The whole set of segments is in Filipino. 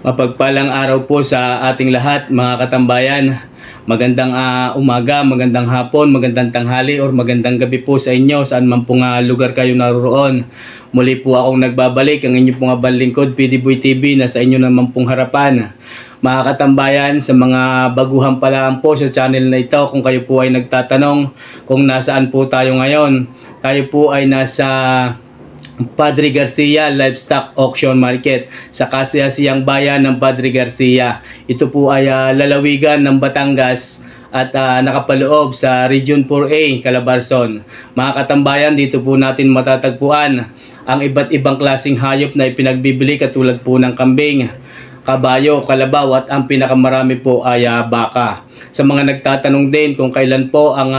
Mapagpalang araw po sa ating lahat mga katambayan. Magandang umaga, magandang hapon, magandang tanghali or magandang gabi po sa inyo saan man pong lugar kayo naroon. Muli po akong nagbabalik, ang inyong pong lingkod, PD Boy TV, na sa inyo naman pong harapan. Mga katambayan, sa mga baguhan pa lang po sa channel na ito, kung kayo po ay nagtatanong kung nasaan po tayo ngayon, tayo po ay nasa Padre Garcia Livestock Auction Market sa kasiyasiyang bayan ng Padre Garcia. Ito po ay lalawigan ng Batangas at nakapaloob sa Region 4A, Calabarzon. Mga katambayan, dito po natin matatagpuan ang iba't ibang klaseng hayop na ipinagbibili katulad po ng kambing, kabayo, kalabaw at ang pinakamarami po ay baka. Sa mga nagtatanong din kung kailan po ang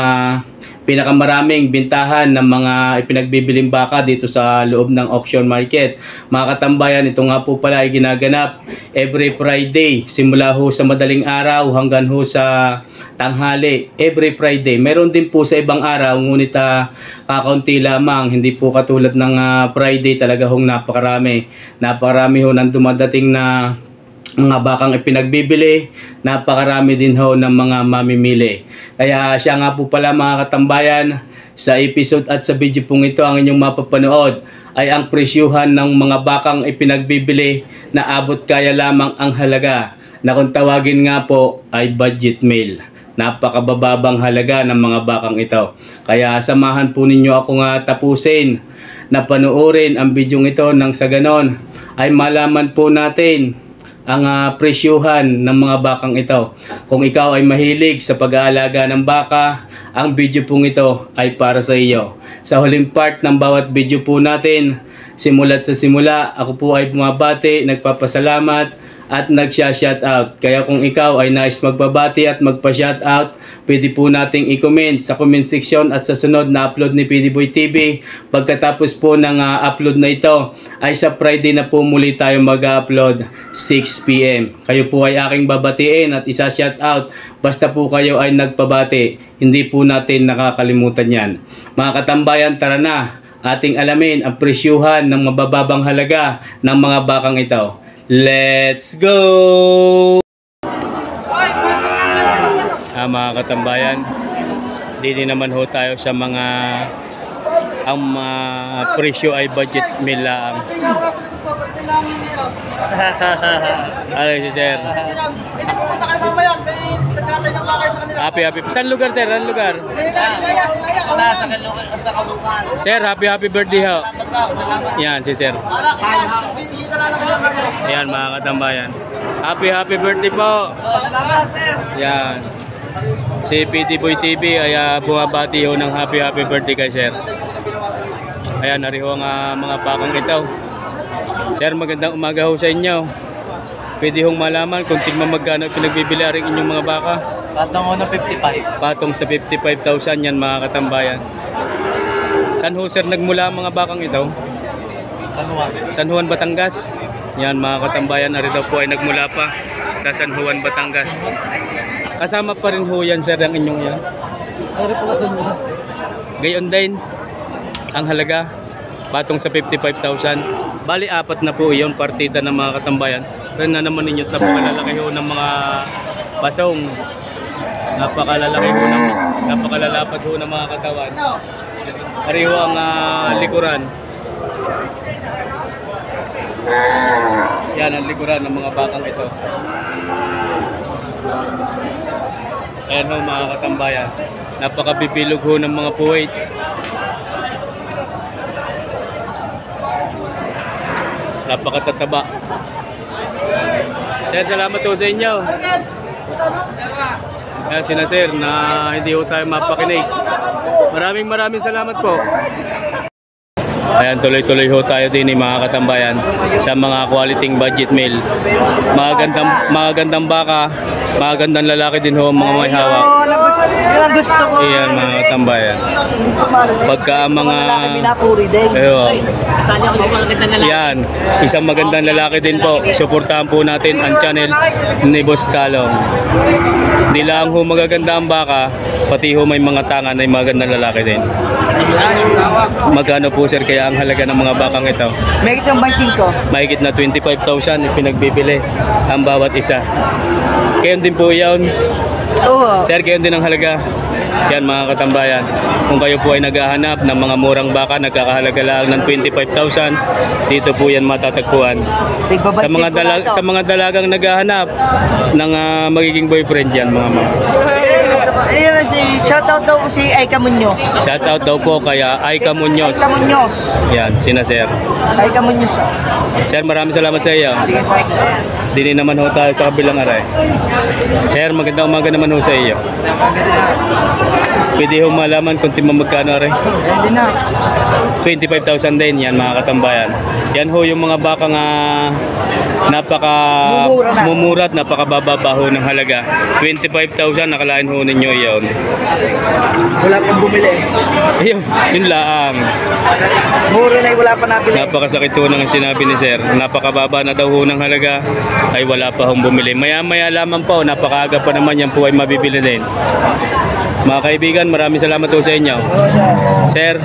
pinakamaraming bintahan ng mga ipinagbibiling baka dito sa loob ng auction market, mga katambayan, ito nga po pala ay ginaganap every Friday simula ho sa madaling araw hanggang ho sa tanghali. Every Friday, meron din po sa ibang araw, ngunit kakaunti lamang, hindi po katulad ng Friday, talaga hong napakarami ho ng dumadating na mga bakang ipinagbibili, napakarami din ho ng mga mamimili. Kaya siya nga po pala mga katambayan, sa episode at sa video pong ito, ang inyong mapapanood ay ang presyuhan ng mga bakang ipinagbibili na abot kaya lamang ang halaga, na kung tawagin nga po ay budget meal. Napakabababang halaga ng mga bakang ito. Kaya samahan po ninyo ako nga tapusin na panoorin ang video ito, nang sa ganon ay malaman po natin ang presyuhan ng mga bakang ito. Kung ikaw ay mahilig sa pag-aalaga ng baka, ang video pong ito ay para sa iyo. Sa huling part ng bawat video po natin, simula't sa simula, ako po ay bumabati, nagpapasalamat at nagsya-shoutout. Kaya kung ikaw ay nais magbabati at magpa-shoutout, pwede po nating i-comment sa comment section at sa sunod na upload ni PD Boy TV. Pagkatapos po ng upload na ito, ay sa Friday na po muli tayo mag-upload 6 PM. Kayo po ay aking babatiin at isa-shoutout. Basta po kayo ay nagpabati, hindi po natin nakakalimutan yan. Mga katambayan, tara na, ating alamin ang presyuhan ng mabababang halaga ng mga bakang ito. Let's go! Mga katambayan, dito naman ho tayo sa mga ang presyo ay budget meal lang. Ano si sir? Hindi pupunta kayo mamaya. May nagkatay ng mga kayo sa kanila. Happy. Saan lugar sir? Saan lugar? Sa Kabukan. Sir, happy birthday ho. Yan si sir. Yan mga katambayan. Happy birthday po. Salamat sir. Yan. Si PD Boy TV ay bumabati ho ng happy birthday kay sir. Ayan, nariho ang mga bakang ito. Sir, magandang umaga ho sa inyo. Pwede hong malaman kung tigman magkano pinagbibili rin inyong mga baka? Patong ho ng 55. Patong sa 55,000 yan mga katambayan. Saan ho sir nagmula ang mga bakang ito? San Juan. San Juan, Batangas. Yan mga katambayan, narito po ay nagmula pa sa San Juan, Batangas. Kasama pa rin ho yan sir ang inyong yan? Gayon din ang halaga, patong sa 55,000. Bali, apat na po iyon partida ng mga katambayan. Pero na naman ninyo, napakalalaki ho ng mga pasong. Napakalalapad ho ng mga katawan. Ariho ang likuran. Yan ang likuran ng mga bakang ito. Ayan ho mga katambayan. Napakabibilog ho ng mga puwit. Napakatataba. Sir, salamat po sa inyo. Ayan sina sir na hindi ho tayo mapakinig. Maraming salamat po. Ayan, tuloy-tuloy ho tayo din mga katambayan sa mga quality budget meal. Magandang baka, magandang lalaki din ho mga may hawak. Gusto ko. Ayan mga katambayan. Pagka mga yan, isang magandang lalaki din po. Suportahan po natin ang channel ni Boss Talong. Hindi lang ho magaganda ang baka, pati ho may mga tangan ay magandang lalaki din. Magkano po sir kaya Kaya ang halaga ng mga bakang ito, May ito yung banking ko. mahigit na 25,000 ipinagbibili ang bawat isa. Gayon din po yun. Oo. Sir, gayon din ang halaga. Yan mga katambayan. Kung kayo po ay naghahanap ng mga murang baka, nagkakahalaga lang ng 25,000, dito po yan matatagpuan. Sa mga dalagang naghahanap ng magiging boyfriend yan mga ma'am. Ayun, shoutout daw po si Aika Munoz. Shoutout daw po kaya Aika Munoz. Aika Munoz. Yan, sina sir. Aika Munoz. Sir, maraming salamat sa iyo. Sige po. Dini naman ho tayo sa kabilang aray. Sir, magandang umaga naman ho sa iyo. Pwede ho malaman kung magkano aray. Hindi na. 25,000 din yan mga katambayan. Yan ho yung mga bakang napaka mumura at napakababa ho ng halaga. 25,000 nakalain ho ninyo yun. Wala pang bumili. Ayun, yun lang. Mura na wala pa nabili. Napakasakit ho ng sinabi ni sir. Napakababa na daw ho ng halaga ay wala pa hong bumili. Maya-maya lamang po, napakaaga pa naman yan po ay mabibili din. Mga kaibigan, maraming salamat po sa inyo. Sir,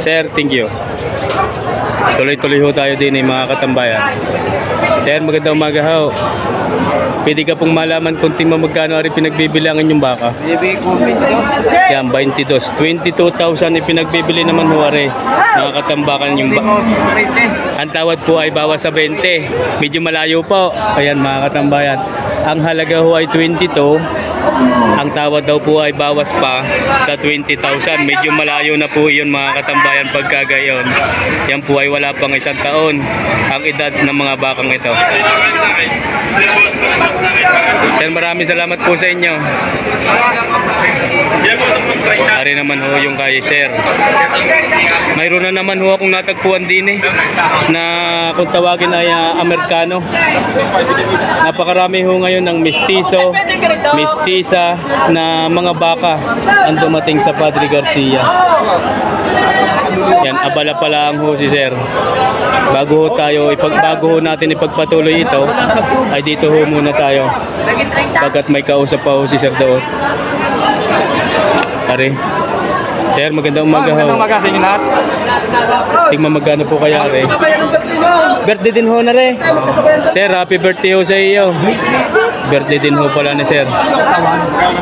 sir, thank you. Tuloy-tuloy ho tayo din mga katambayan. Sir, magandang umaga ho. Pwede ka pong malaman kung magkano rin pinagbibili ang inyong baka? Yan, 22. 22,000 ipinagbibili naman ho rin. Mga katambakan yung baka. Ang tawad po ay bawas sa 20. Medyo malayo po. Ayan mga katambayan. Ang halaga ho ay 22. Ang tawad daw po ay bawas pa sa 20,000. Medyo malayo na po yun mga katambayan pagka gayon. Yan po ay wala pang isang taon ang edad ng mga bakang ito. Sir, maraming salamat po sa inyo. Ari naman ho yung kay sir. Mayroon na naman ho akong natagpuan din na kung tawagin ay Amerikano. Napakarami ho ngayon ng mestizo, mestiza na mga baka ang dumating sa Padre Garcia. Yan, abala pa lang ho si sir. Bago ho natin ipagpatuloy ito, ay dito ho muna tayo. Pagkat may kausap pa ho si sir doon. Pare. Sir, magandang umaga ho. Magandang umaga sa inyo lahat. Tingnan magkano po kaya re. Birthday din ho na re. Sir, happy birthday ho sa iyo. Birthday din ho pala ni sir.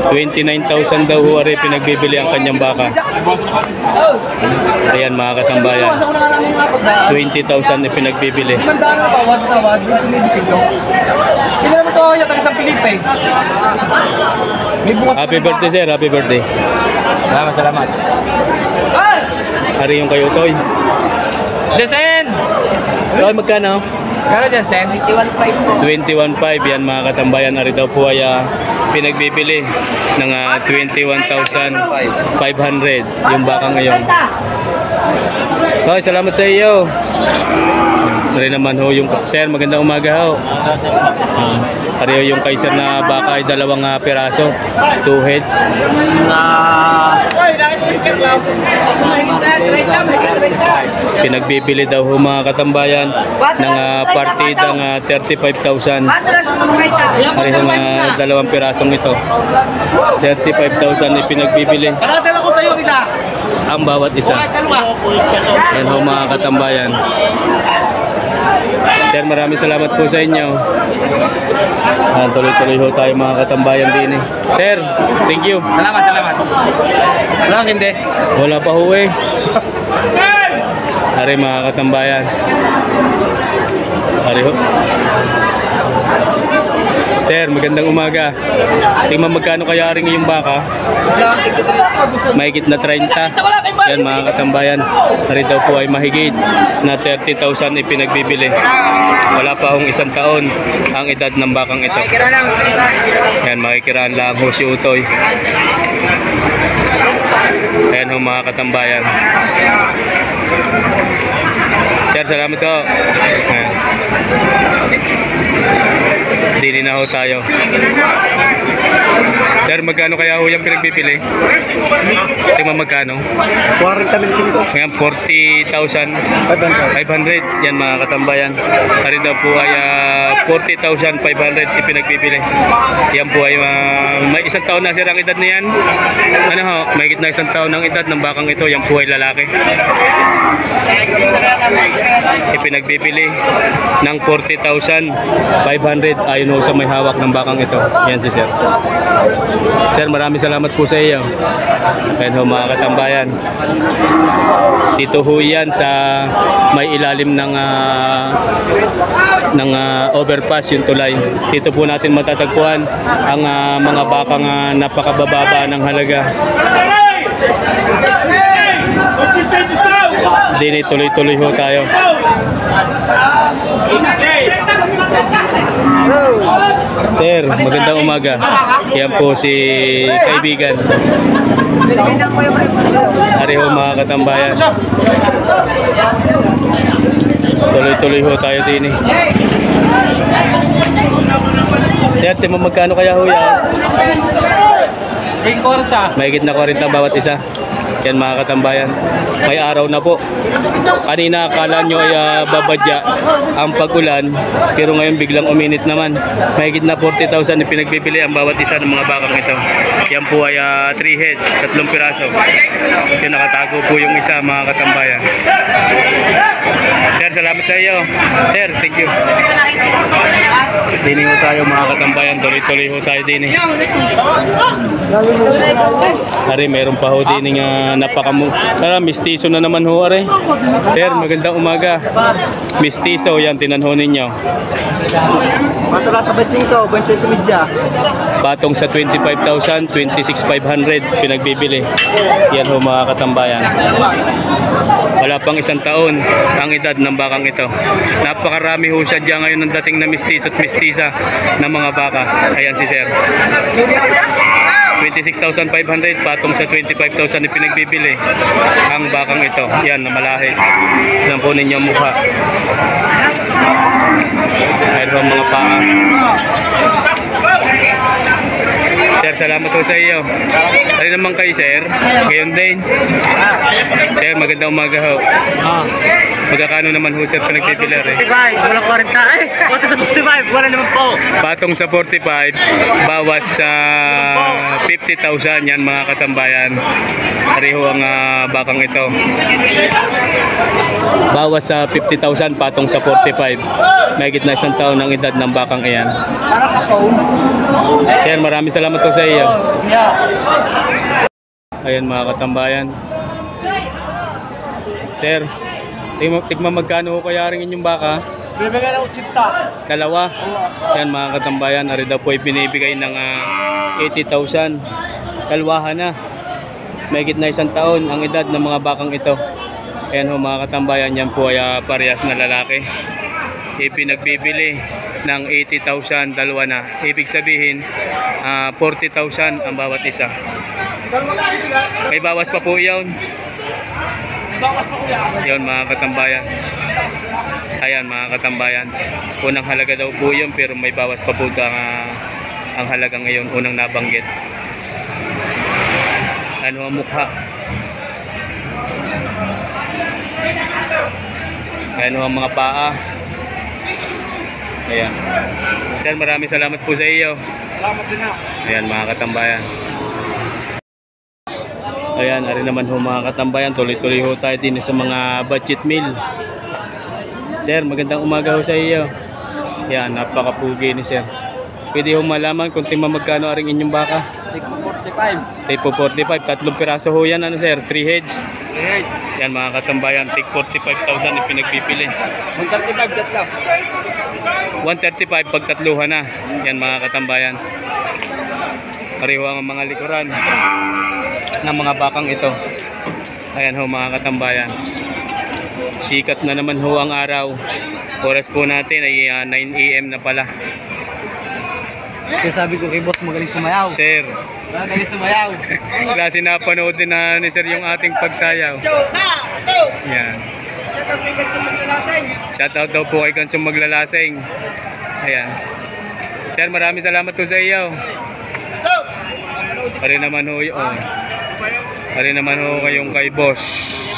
29,000 daw ho re pinagbibili ang kanyang baka. Ayan mga katambayan. 20,000 na pinagbibili. Happy birthday sir, happy birthday. Salamat. Hari yung kayo toy. Jasen! Toy, magkano? Kano Jasen? 21,500 yan mga katambayan. Ari daw po ay pinagbibili ng 21,500 yung baka ngayon. Toy, salamat sa iyo. Ari naman ho yung sir, magandang umaga ho. Ari yung kay sir na baka ay 2 piraso, 2 heads. Pinagbibili daw ho mga katambayan ng partidang 35,000. Ari yung 2 pirasong ito. 35,000 ipinagbibili ang bawat isa. Yan ho mga katambayan. Sir, maraming salamat po sa inyo. Tuloy-tuloy ho tayo mga katambayan din. Sir, thank you. Salamat. Wala hindi. Wala pa ho eh. Ari mga katambayan. Ari ho. Sir, magandang umaga. Tingnan magkano kaya rin yung baka? Mahigit na 30. Yan mga katambayan. Ari daw po ay mahigit na 30,000 ipinagbibili. Wala pa hong isang taon ang edad ng bakang ito. Yan, makikiraan lang ho si Utoy. Ayan ho mga katambayan. Sir, salamat ko. Dili na ho tayo. Sir, magkano kaya ho yung pinagbibili? Tingnan magkano? 40,000. Ngayon, 40,500. Yan mga katambayan. Hari daw po ay 40,500 ipinagbibili. Yan po ay may isang taon na sir ang edad niyan. Ano ho? May na isang taon ng edad ng bakang ito. Yan po ay lalaki. Ipinagbibili ng 40,500 ayon ho sa may hawak ng bakang ito. Yan si sir. Sir, maraming salamat po sa iyo. Ayan ho mga katambayan. Dito ho yan sa may ilalim ng overpass yung tulay. Dito po natin matatagpuan ang mga bakang napakabababa ng halaga. Dini tuloy-tuloy ho tayo. Sir, magandang umaga. Yan po si kaibigan. Ari ho mga katambayan. Tuloy-tuloy ho tayo din eh. Sir, timo magkano kaya ho yan? Mahigit na 40 bawat isa. Yan mga katambayan. May araw na po. Kanina akala nyo ay babadya ang pag-ulan, pero ngayon biglang uminit naman. Mahigit na 40,000 ipinagbibili ang bawat isa ng mga bakang ito. Yan po ay 3 heads, 3 piraso. Yan, nakatago po yung isa mga katambayan. Sir, salamat sa iyo. Sir, thank you. Dini ho tayo mga katambayan. Tuloy-tuloy ho tayo dini. Ari, meron pa ho dini nga napakamu. Tara, mistiso na naman ho, are. Sir, magandang umaga. Mistiso, yan, tinanho ninyo. Matula sa batching to, batching sa media. Patong sa 25,000, 26,500 pinagbibili. Yan ho mga katambayan. Wala pang isang taon ang edad ng bakang ito. Napakarami ho siya dyan ngayon ng dating na mistiso at mistisa ng mga baka. Ayan si sir. 26,500 patong sa 25,000 ipinagbibili ang bakang ito. Yan, na malahi. Yan po ninyo mukha. Ayan po ang mga paa. Sir, salamat po sa iyo. Ano naman kayo, sir? Ngayon din. Sir, magandang umaga ho. Magkakano naman ho, sir, pinagpipilar eh? 45, wala 40. Ay, patong sa 45, wala naman po. Patong sa 45, bawas sa 50,000 yan mga katambayan. Pareho ang bakang ito. Bawas sa 50,000, patong sa 45. Mahigit na isang taon ng edad ng bakang iyan. Sir, maraming salamat po sa iyo. Ayan mga katambayan. Sir, tigma magkano kaya rin inyong baka? Bibigyan ng 80. Dalawa. Yan mga katambayan, ari daw po ay binibigay ng 80,000. Dalawahan na. Mahigit na isang taon ang edad ng mga bakang ito. Ayan ho mga katambayan, yan po ay parehas na lalaki. Ipinagbibili ng 80,000, dalawa na. Ibig sabihin, 40,000 ang bawat isa. May bawas pa po yun. Yun mga katambayan. Ayan mga katambayan. Unang halaga daw po yun, pero may bawas pa po ang halaga ngayon, unang nabanggit. Ano ang mukha? Ano ang mga paa? Ayan. Sir, maraming salamat po sa iyo. Salamat din ha. Ayan mga katambayan. Ayan, ari naman ho mga katambayan. Tuloy-tuloy ho tayo din sa mga budget meal. Sir, magandang umaga ho sa iyo. Ayan, napakapugi ni sir. Pwede ho malaman kung tingma magkano aring inyong baka? Take 45. Take po 45. Tatlong piraso ho yan, ano sir? 3 heads. Right. Yan mga katambayan. Take 45,000 ipinagpipili. 135 dat lang. 135 pag tatluhan na. Yan mga katambayan. Pareho ang mga likuran ng mga bakang ito. Ayan ho mga katambayan. Sikat na naman ho ang araw. Oras po natin ay 9 AM na pala. Kaya sabi ko kay boss, magaling sumayaw. Sir, Magaling sumayaw. klase na panood din na ni sir yung ating pagsayaw. Yan. Shoutout daw po kay Gansong Maglalasing. Ayan. Sir, maraming salamat po sa iyo. Pare naman ho yun. Pare naman ho kayong kay boss.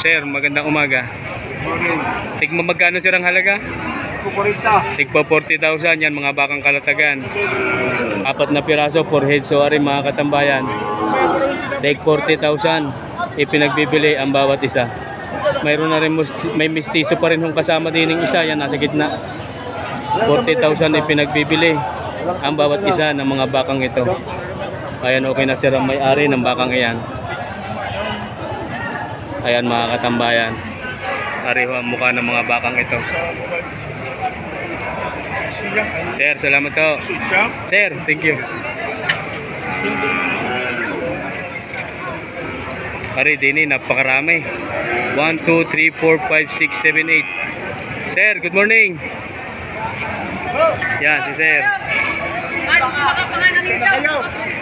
Sir, magandang umaga. Tigma magkano sir ang halaga? Tigpa 40,000 yan mga bakang kalatagan. 4 na piraso, 4 heads. So ari mga katambayan. Tig 40,000 ipinagbibili ang bawat isa. Mayroon na rin may mistiso pa rin hong kasama din ng isa. Yan nasa gitna. 40,000 ipinagbibili ang bawat isa ng mga bakang ito. Ayan, okay na sir ang may-ari ng bakang iyan. Ayan mga katambayan. Ariho ang mukha ng mga bakang ito. Sir, salamat to. Sir, thank you. Ari, dini, napakarami. 1, 2, 3, 4, 5, 6, 7, 8. Sir, good morning. Yan, si Sir.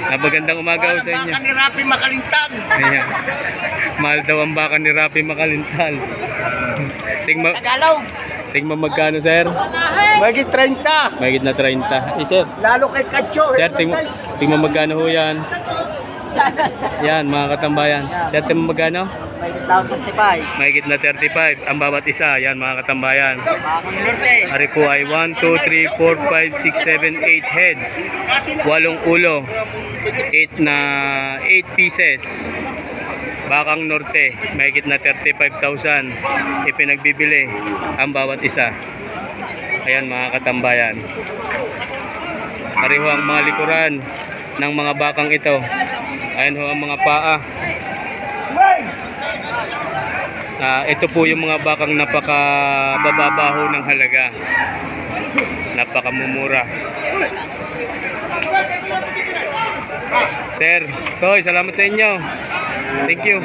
Napagandang umaga ho sa inyo. Baka ni Rapi Makalintan. Ayan. Mahal daw ang baka ni Rapi Makalintal. Tagalog. Tingnan magkano sir? Magigit 30. Mahigit na 30. Sir, Lalo kay Kacho. sir tingnan magkano ho yan? Yan mga katambayan. Sir, tingnan magkano? Magigit 35. Mahigit na 35 ang bawat isa. Yan mga katambayan. Bakang norte. Ari po ay 1, 2, 3, 4, 5, 6, 7, 8 heads. 8 ulo. 8 pieces. Bakang norte, mahigit na 35,000 ipinagbibili ang bawat isa. Ayan mga katambayan. Ari ho ang mga likuran ng mga bakang ito. Ayan ho ang mga paa. Ito po yung mga bakang napakababaho ng halaga. Napakamumura. Sir, Toy, salamat sa inyo. Thank you.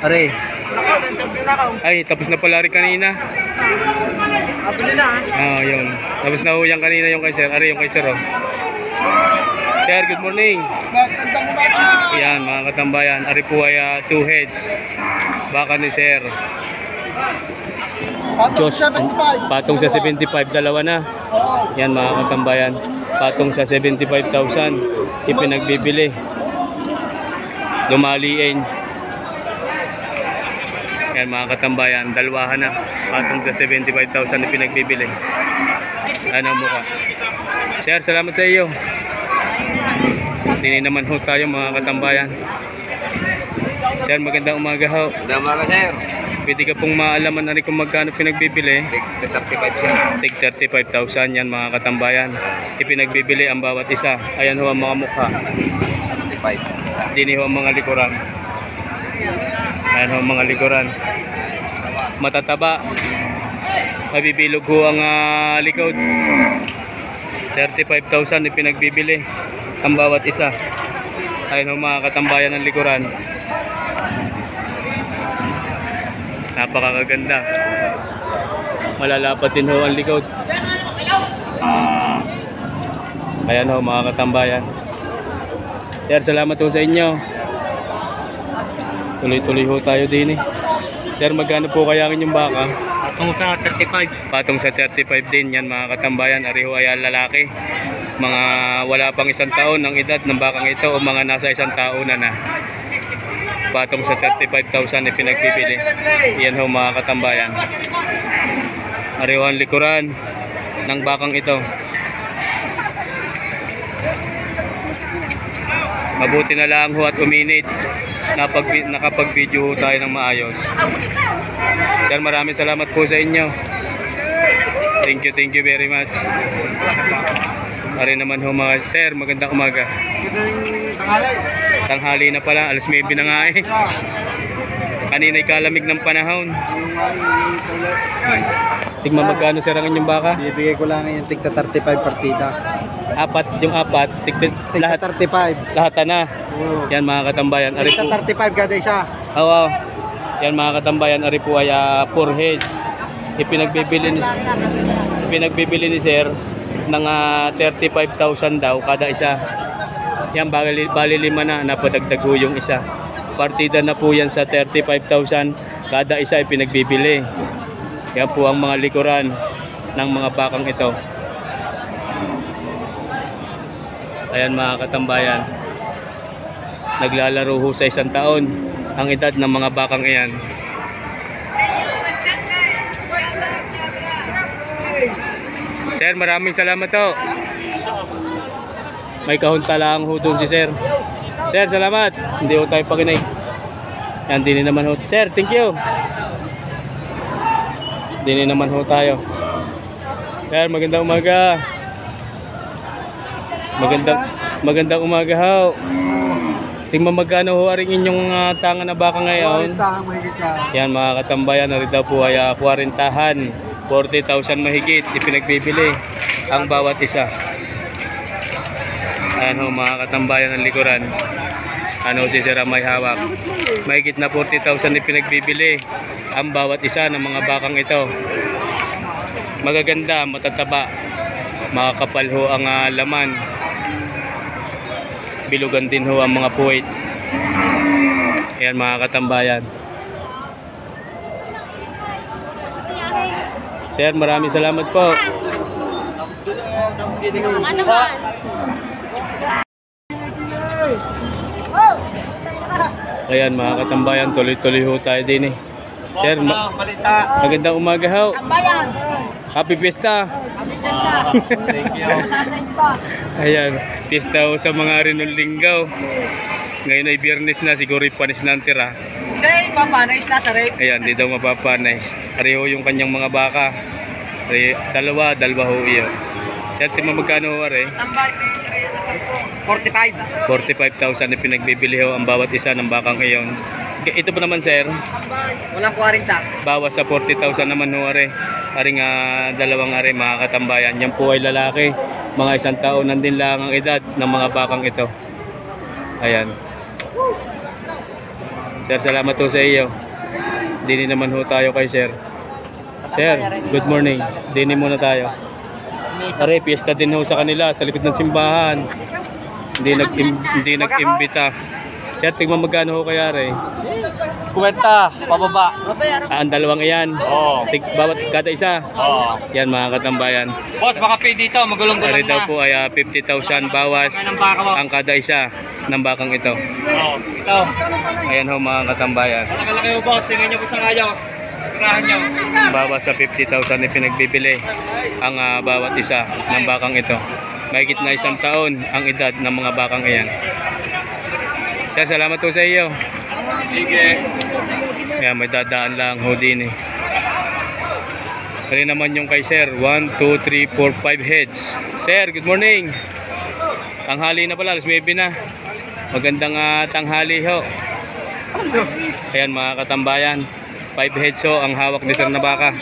Are. Ay, tapos na pala rin kanina. Yun. Tapos na ho yan kanina yung kay Sir. Are, yung kay Sir, oh. Sir, good morning. Magandang umaga. Yan, mga katambayan. Ari po ay 2 heads. Baka ni Sir. Patong 75. Patong sa 75, dalawa na. Yan mga katambayan. Patong sa 75,000 ipinagbibili. Dumaliin. Yan mga katambayan, dalawahan na. Patong sa 75,000 ipinagbibili. Ano ang mukha? Sir, salamat sa iyo. Tini naman ho tayo mga katambayan. Sir, magandang umaga ho. Magandang umaga, sir. Pwede ka pong maalaman na rin kung magkano pinagbibili. Tig 35, sir. Tig 35,000 yan mga katambayan. Ipinagbibili ang bawat isa. Ayan ho ang mga mukha. 35. Dini ho ang mga likuran. Ayan ho ang mga likuran. Matataba. Mabibilog ho ang likod. 35,000 ipinagbibili ang bawat isa. Ayan ho mga katambayan ng likuran. Napakaganda. Malalapat din ho ang likod. Ayan ho mga katambayan. Sir, salamat ho sa inyo. Tuloy-tuloy ho tayo din eh. Sir, magkano po kaya ang inyong baka? Patong sa 35. Patong sa 35 din yan mga katambayan. Ari ho ay lalaki. Mga wala pang 1 taon ng edad ng bakang ito o mga nasa 1 taon na. Patong sa 35,000 ipinagbibili. Yan ho mga katambayan. Ari ho ang likuran ng bakang ito. Mabuti na lang ho at uminit. Nakapag-video ho tayo ng maayos. Sir, maraming salamat po sa inyo. Thank you very much. Ari naman ho mga sir, magandang umaga. Tanghali na pala, alas 9 na nga eh. Kanina'y kalamig ng panahon. Tignan magkano sir ang inyong baka? Bibigay ko lang yung tigta 35 partida. Yung apat, Tigta lahat 35. lahat na. Yan mga katambayan, ari po. Tigta 35 kada isa. Oo. Yan mga katambayan, ari po ay 4 heads. Ipinagbibili ni sir ng 35,000 daw kada isa. Yan bali 5 na napadagdag ho yung isa. Partida na po yan sa 35,000 kada isa ipinagbibili. Yan po ang mga likuran ng mga bakang ito. Ayan mga katambayan, naglalaro ho sa 1 taon ang edad ng mga bakang iyan. Sir, maraming salamat ho. May kahunta lang ho doon si sir. Sir, salamat. Hindi ho tayo pakinig. Yan, din naman ho. Sir, thank you. Din naman ho tayo. Sir, magandang umaga. Magandang umaga ho. Tingnan magkano ho aring inyong tanga na baka ngayon. Yan mga katambayan, narito po ay 40,000. 40,000 mahigit ipinagbibili ang bawat isa. Ayan ho mga katambayan ng likuran. Ano si Sir may hawak. Mahigit na 40,000 ipinagbibili ang bawat isa ng mga bakang ito. Magaganda, matataba, makakapal ho ang laman. Bilugan din ho ang mga puwit. Ayan mga katambayan. Sir, maraming salamat po. Ano naman? Ayan mga katambayan, tuloy-tuloy ho tayo din eh. Sir, magandang umaga ho. Tambayan! Happy Fiesta. Thank you. Sasayin pa. Ayan, fiesta ho sa mga Rinulinggaw. Ngayon ay Biyernes na, siguro ipanis na ang tira. Hindi, papanais na sa rate. Ayan, di daw mapapanis. Pareho yung kanyang mga baka. Dalawa ho iyo. Sir, tima magkano ho are? Tambay, 45. 45,000 na pinagbibili ho ang bawat isa ng bakang iyon. Ito po naman sir, Walang 40. bawas sa 40,000 naman ho are. Aring dalawang are mga katambayan. Yan po ay lalaki. Mga 1 taon nandin lang ang edad ng mga bakang ito. Ayan. Sir, salamat ho sa iyo. Dini naman ho tayo kay sir. Sir, good morning. Dini muna tayo. Are, piyesta din ho sa kanila sa likod ng simbahan. Hindi nag-imbita. Sir, tingnan magkano ho kaya re? 50, pababa. Ang dalawang iyan. Oo. Bawat kada isa. Oo. Yan mga katambayan. Boss, baka pay dito, magulong-gulong Are na. daw po ay 50,000 bawas ang kada isa ng bakang ito. Oo. Ito. Ayan ho mga katambayan. Nakalaki mo boss, tingnan nyo po sa ngayos. Tirahan nyo. Bawas sa 50,000 na pinagbibili ang bawat isa ng bakang ito. Mahigit na 1 taon ang edad ng mga bakang iyan. Sir, salamat po sa iyo. Sige. Ayan, may dadaan lang ho din eh. Kaya naman yung kay sir, 1, 2, 3, 4, 5 heads. Sir, good morning. Tanghali na pala, alas 9 na. Magandang tanghali ho. Ayan mga katambayan, 5 heads ho ang hawak ni sir na baka.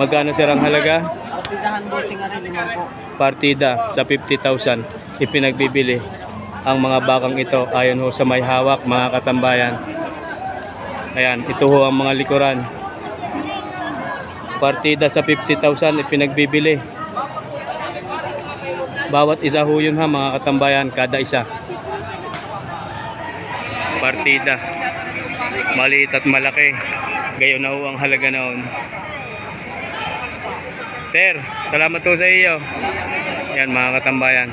Magkano sir ang halaga? Partidahan bossing nga rin naman po. Partida sa 50,000 ipinagbibili ang mga bakang ito ayon ho sa may hawak mga katambayan. Ayan, ito ho ang mga likuran. Partida sa 50,000 ipinagbibili. Bawat isa ho yun ha mga katambayan, kada isa. Partida. Maliit at malaki. Gayon na ho ang halaga noon. Sir, salamat po sa iyo. Yan mga katambayan.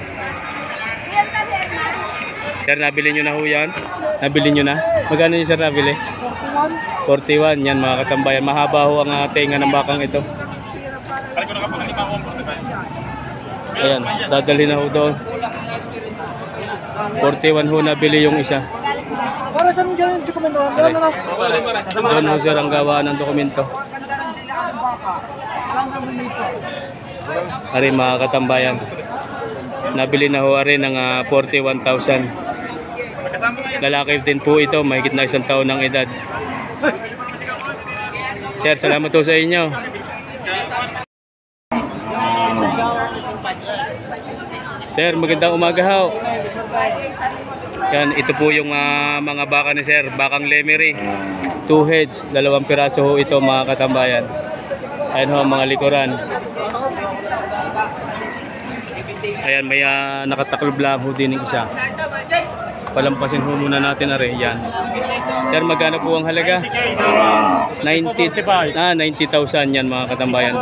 Sir, nabili nyo na ho yan? Nabili nyo na? Magkano yung sir nabili? 41. 41. Yan mga katambayan. Mahaba ho ang tenga ng bakang ito. Ayan, dadalhin na ho doon. 41 ho nabili yung isa. Para saan dyan yung dokumento? Doon ho sir ang gawaan ng dokumento. Ari mga katambayan, nabili na ho ari ng 41,000. Lalaki din po ito, mahigit na 1 taon ng edad. Sir, salamat po sa inyo. Sir, magandang umaga ho. Yan, ito po yung mga baka ni sir, bakang lemery. 2 heads, 2 piraso ho ito mga katambayan. Ayan ho mga likuran. Ayan, may nakataklob lang ho din yung isa. Palampasin ho muna natin are. Yan. Sir, magkano po ang halaga? 90,000 yan mga katambayan.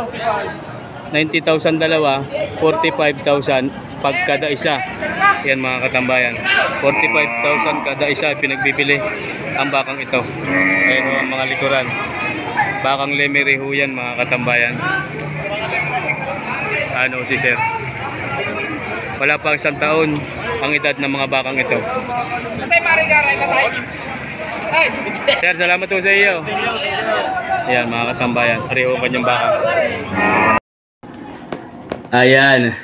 90,000 dalawa, 45,000 pagkada isa. Yan mga katambayan. 45,000 kada isa pinagbibili ang bakang ito. Ayan ho ang mga likuran. Bakang Lemery ho yan mga katambayan. Ano si sir? Wala pa isang taon ang edad ng mga bakang ito. Sir, salamat po sa iyo. Ayan mga katambayan. Pareho kanyang baka. Ayan.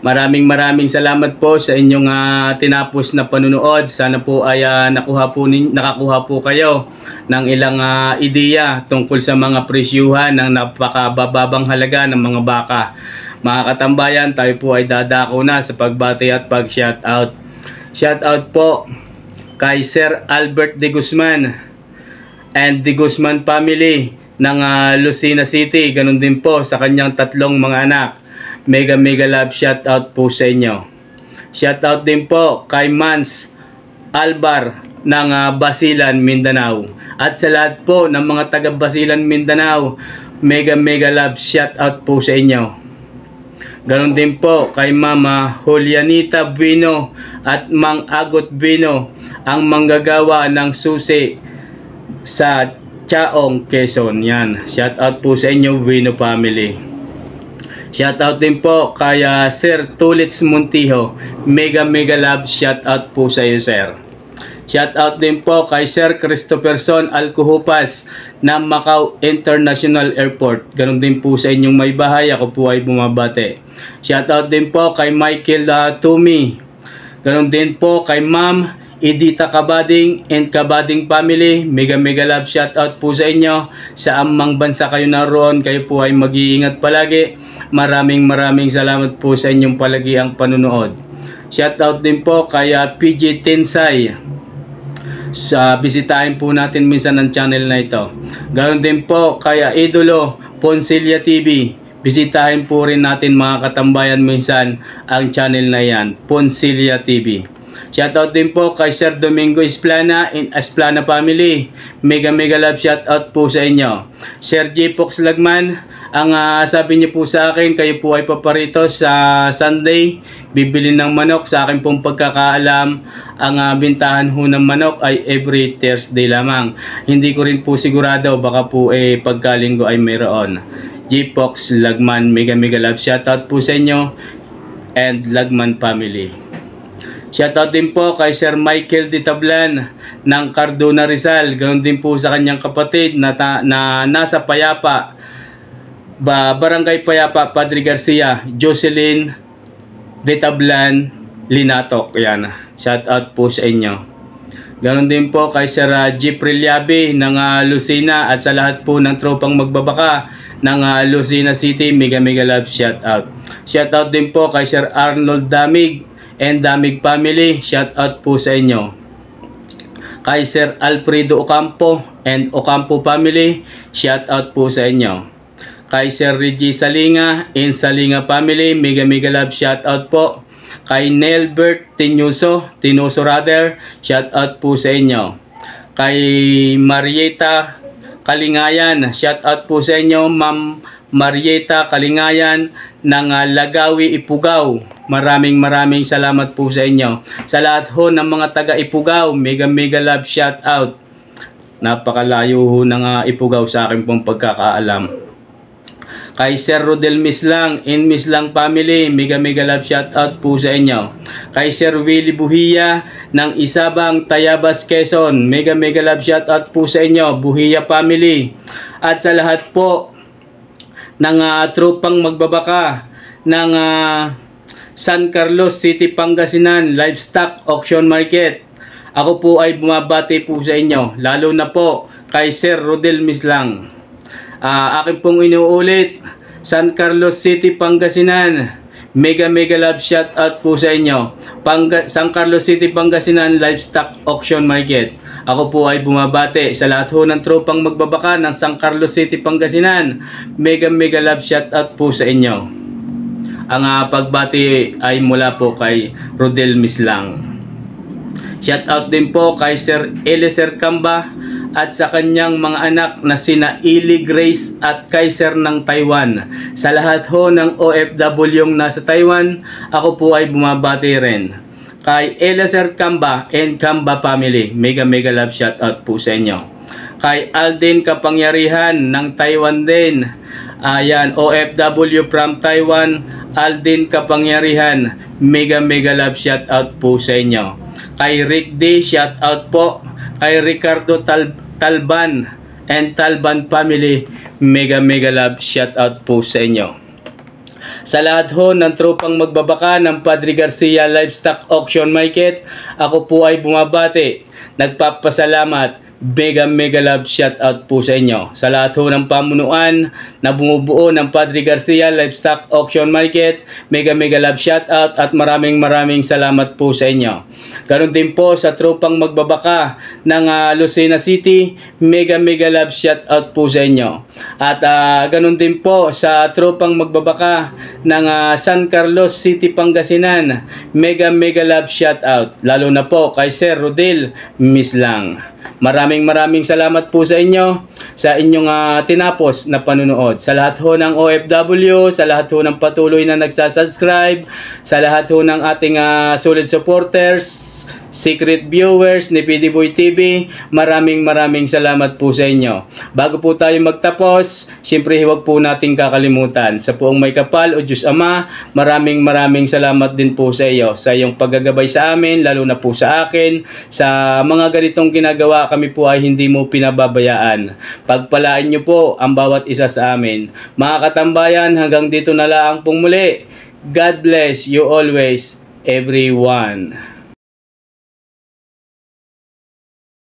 Maraming salamat po sa inyong tinapos na panunood. Sana po ay nakakuha po kayo ng ilang ideya tungkol sa mga presyuhan ng napakabababang halaga ng mga baka. Mga katambayan, tayo po ay dadako na sa pagbati at pag-shoutout. Shoutout po kay Sir Albert De Guzman and De Guzman family ng Lucena City. Ganun din po sa kanyang tatlong mga anak. Mega love shoutout po sa inyo. Shoutout din po kay Mans Albar ng Basilan, Mindanao. At sa lahat po ng mga taga Basilan, Mindanao, mega love shoutout po sa inyo. Ganon din po kay Mama Julianita Bueno at Mang Agot Bueno, ang manggagawa ng susi sa Chaong, Quezon. Yan. Shoutout po sa inyo, Bueno family. Shoutout din po kay Sir Tulits Montijo. Mega love shoutout po sa iyo, sir. Shoutout din po kay Sir Christopherson Alcuhupas ng Macau International Airport. Ganon din po sa inyong may bahay. Ako po ay bumabate. Shoutout din po kay Michael Tumi. Ganon din po kay Ma'am Edita Kabading and Kabading family. Mega love shoutout po sa inyo. Sa amang bansa kayo naroon, kayo po ay mag-iingat palagi. Maraming salamat po sa inyong palagiang panunood. Shoutout din po kay PJ Tensay. Bisitahin po natin minsan ang channel na ito. Ganoon din po kay Idolo Poncilia TV. Bisitahin po rin natin mga katambayan minsan ang channel na yan, Poncilia TV. Shoutout din po kay Sir Domingo Esplana in Esplana family. Mega love shoutout po sa inyo. Sir J. Fox Lagman, ang sabi niyo po sa akin, kayo po ay paparito sa Sunday, bibili ng manok. Sa akin pong pagkakaalam, ang bintahan ho ng manok ay every Thursday lamang. Hindi ko rin po sigurado, baka po pagkalinggo ay mayroon. J. Fox Lagman, mega love shoutout po sa inyo and Lagman family. Shoutout din po kay Sir Michael de Tablan ng Cardona, Rizal. Ganoon din po sa kanyang kapatid na nasa Payapa, Barangay Payapa, Padre Garcia, Jocelyn de Tablan Linatok. Yan. Shoutout po sa inyo. Ganoon din po kay Sir Jeffrey Liabe ng Lucena at sa lahat po ng tropang magbabaka ng Lucena City. Mega love shoutout. Shoutout din po kay Sir Arnold Damig and Damig family. Shoutout po sa inyo. Kay Sir Alfredo Ocampo and Ocampo family. Shoutout po sa inyo. Kay Sir Reggie Salinga and Salinga family. Mega love shoutout po. Kay Nelbert Tinoso rather. Shoutout po sa inyo. Kay Marieta Kalingayan. Shoutout po sa inyo, Ma'am Marieta Kalingayan ng Lagawi, Ipugaw. Maraming salamat po sa inyo. Sa lahat ho ng mga taga Ipugaw, mega love shoutout. Napakalayo ho ng Ipugaw sa akin pong pagkakaalam. Kay Sir Rodel Mislang in Mislang family, mega love shoutout po sa inyo. Kay Sir Willie Buhiya ng Isabang, Tayabas, Quezon, mega love shoutout po sa inyo, Buhiya family. At sa lahat po ng tropang magbabaka ng San Carlos City, Pangasinan Livestock Auction Market, ako po ay bumabati po sa inyo, lalo na po kay Sir Rodel Mislang. Akin pong inuulit, San Carlos City, Pangasinan, mega love shoutout po sa inyo. San Carlos City, Pangasinan Livestock Auction Market. Ako po ay bumabati sa lahat ho ng tropang magbabaka ng San Carlos City, Pangasinan. Mega love shoutout po sa inyo. Ang pagbati ay mula po kay Rodel Mislang. Shout out din po kay Sir Eliezer Camba at sa kanyang mga anak na sina Ili Grace at Kaiser ng Taiwan. Sa lahat ho ng OFW yung nasa Taiwan, ako po ay bumabati rin. Kay Eliezer Camba and Camba family, mega love shout out po sa inyo. Kay Alden Kapangyarihan ng Taiwan din, ayan, OFW from Taiwan, Alden Kapangyarihan, mega love shout out po sa inyo. Kay Rick D, shout out po. Kay Ricardo Talban and Talban family, mega love shout out po sa inyo. Sa lahat ho ng tropang magbabaka ng Padre Garcia Livestock Auction Market, ako po ay bumabati, nagpapasalamat, mega love shout out po sa inyo. Sa lahat ho ng pamunuan na bumubuo ng Padre Garcia Livestock Auction Market, mega love shout out at maraming salamat po sa inyo. Ganon din po sa tropang magbabaka ng Lucena City, mega love shout out po sa inyo. At ganon din po sa tropang magbabaka ng San Carlos City, Pangasinan, mega love shout out. Lalo na po kay Sir Rodel Mislang. Maraming salamat po sa inyo sa inyong tinapos na panunood. Sa lahat ho ng OFW, sa lahat ho ng patuloy na nagsasubscribe, sa lahat ho ng ating solid supporters, secret viewers ni PD Boy TV, maraming salamat po sa inyo. Bago po tayo magtapos, syempre huwag po nating kakalimutan sa Poong May Kapal o Diyos Ama, maraming salamat din po sa iyo sa iyong paggagabay sa amin, lalo na po sa akin. Sa mga ganitong ginagawa, kami po ay hindi mo pinababayaan. Pagpalain niyo po ang bawat isa sa amin. Mga katambayan, hanggang dito na lang pong muli. God bless you always, everyone.